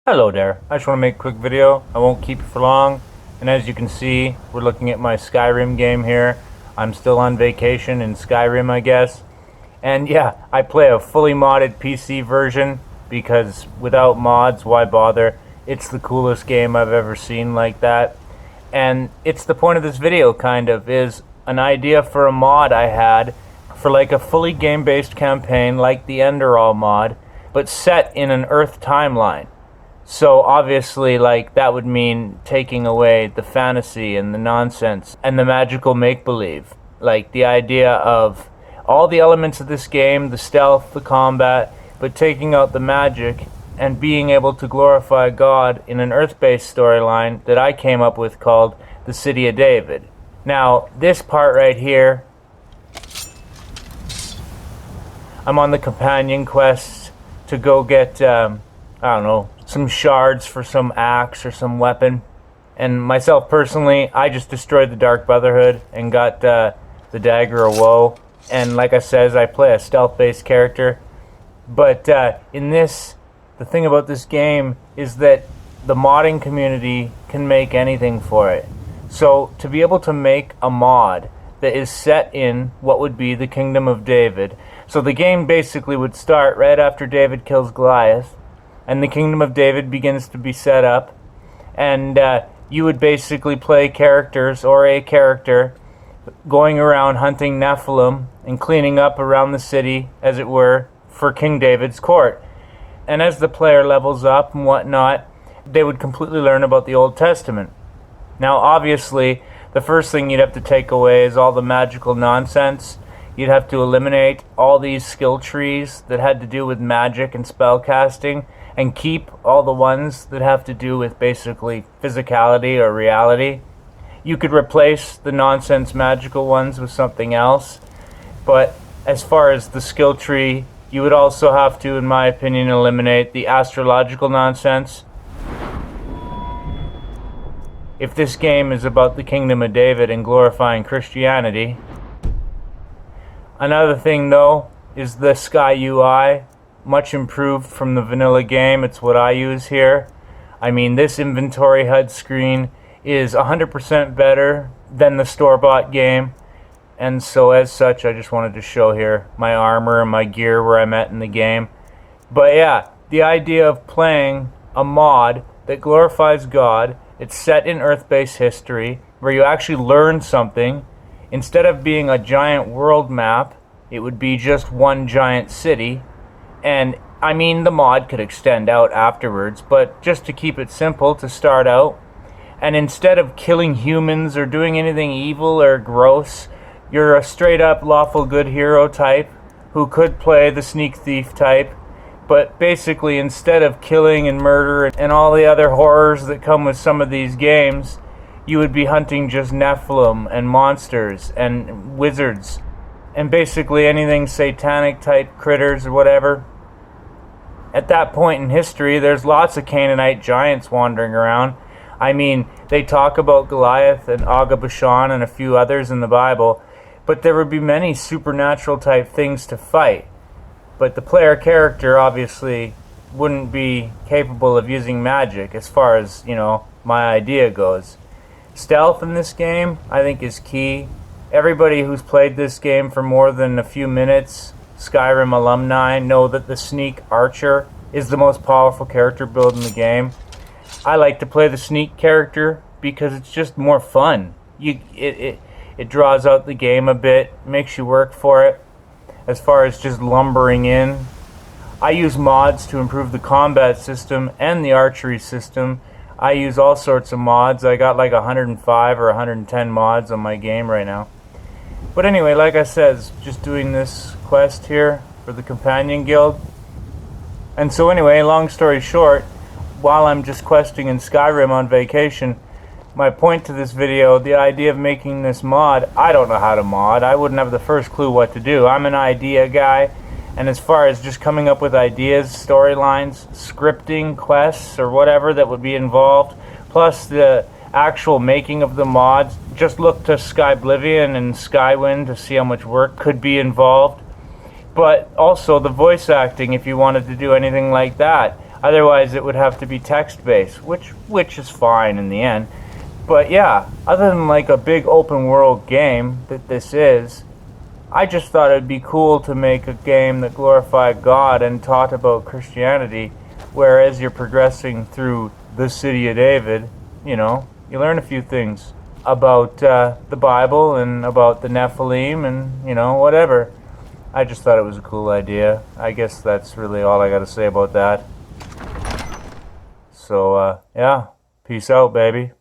Hello there, I just want to make a quick video. I won't keep you for long. And as you can see, we're looking at my Skyrim game here. I'm still on vacation in Skyrim, I guess. And yeah, I play a fully modded PC version because without mods, why bother? It's the coolest game I've ever seen like that. And it's the point of this video, kind of, is an idea for a mod I had for like a fully game-based campaign like the Enderall mod, but set in an Earth timeline. So obviously, like, that would mean taking away the fantasy and the nonsense and the magical make-believe. Like, the idea of all the elements of this game, the stealth, the combat, but taking out the magic and being able to glorify God in an Earth-based storyline that I came up with called The City of David. Now, this part right here, I'm on the companion quest to go get, I don't know, some shards for some axe or some weapon. And myself personally, I just destroyed the Dark Brotherhood and got the Dagger of Woe. And like I said, I play a stealth-based character. But in this, the thing about this game is that the modding community can make anything for it. So to be able to make a mod that is set in what would be the Kingdom of David. So the game basically would start right after David kills Goliath, and the Kingdom of David begins to be set up, and you would basically play characters, or a character, going around hunting Nephilim and cleaning up around the city, as it were, for King David's court. And as the player levels up and whatnot, they would completely learn about the Old Testament. Now obviously, the first thing you'd have to take away is all the magical nonsense. You'd have to eliminate all these skill trees that had to do with magic and spell casting, and keep all the ones that have to do with basically physicality or reality. You could replace the nonsense magical ones with something else, but as far as the skill tree, you would also have to, in my opinion, eliminate the astrological nonsense. If this game is about the Kingdom of David and glorifying Christianity. Another thing though is the Sky UI. Much improved from the vanilla game. It's what I use here. I mean, this inventory HUD screen is 100% better than the store-bought game, and so as such I just wanted to show here my armor and my gear where I'm at in the game. But yeah, the idea of playing a mod that glorifies God, it's set in Earth-based history where you actually learn something. Instead of being a giant world map, it would be just one giant city. And I mean, the mod could extend out afterwards, but just to keep it simple to start out, and instead of killing humans or doing anything evil or gross, you're a straight up lawful good hero type who could play the sneak thief type, but basically instead of killing and murder and all the other horrors that come with some of these games, you would be hunting just Nephilim and monsters and wizards and basically anything satanic type critters or whatever. At that point in history, there's lots of Canaanite giants wandering around. I mean, they talk about Goliath and Bashan and a few others in the Bible, but there would be many supernatural type things to fight. But the player character obviously wouldn't be capable of using magic as far as, you know, my idea goes. Stealth in this game, I think, is key. Everybody who's played this game for more than a few minutes, Skyrim alumni, know that the Sneak Archer is the most powerful character build in the game. I like to play the Sneak character because it's just more fun. It draws out the game a bit, makes you work for it. As far as just lumbering in, I use mods to improve the combat system and the archery system. I use all sorts of mods. I got like 105 or 110 mods on my game right now. But anyway, like I said, just doing this quest here for the Companion Guild. And so anyway, long story short, while I'm just questing in Skyrim on vacation, my point to this video, the idea of making this mod, I don't know how to mod. I wouldn't have the first clue what to do. I'm an idea guy, and as far as just coming up with ideas, storylines, scripting, quests, or whatever that would be involved, plus the actual making of the mods, just look to Skyblivion and Skywind to see how much work could be involved. But also the voice acting, if you wanted to do anything like that. Otherwise, it would have to be text-based, which is fine in the end. But yeah, other than like a big open world game that this is, I just thought it'd be cool to make a game that glorified God and taught about Christianity, where as you're progressing through the city of David, you know, you learn a few things about the Bible and about the Nephilim and, you know, whatever. I just thought it was a cool idea. I guess that's really all I got to say about that. So, yeah, peace out, baby.